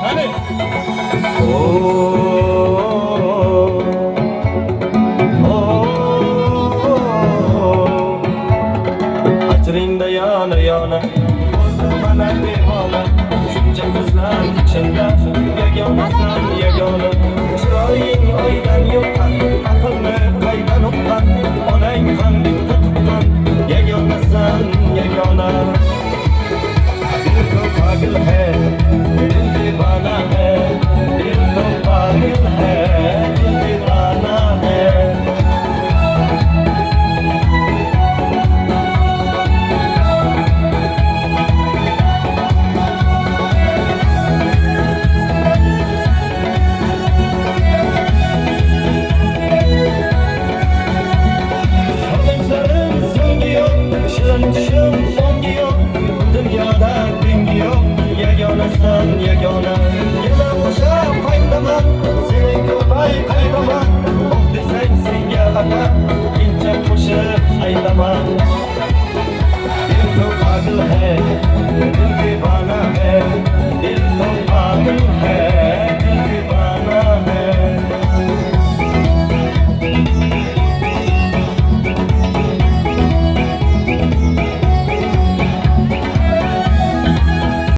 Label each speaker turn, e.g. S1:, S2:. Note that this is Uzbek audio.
S1: Hani? Hacrinda yana yana mana devona shuncha ko'zlar ichida yagonasan yagona chiroying oydan yoqqan aqlni qaydan uqqan onang ham bitta tuqqan yagonasan yagona दिल तो पागल है दिल दीवाना है दिल तो पागल है दिल दीवाना है Sanırsın sevgi yok şılın şılın songi yok Dünyada dengi yok Yagonasan yagona Yana o'sha paytaman Seni ko'rmay qaytaman Xo'p desang senga xata Incha qo'shib aytaman Dil to pagal hai Dil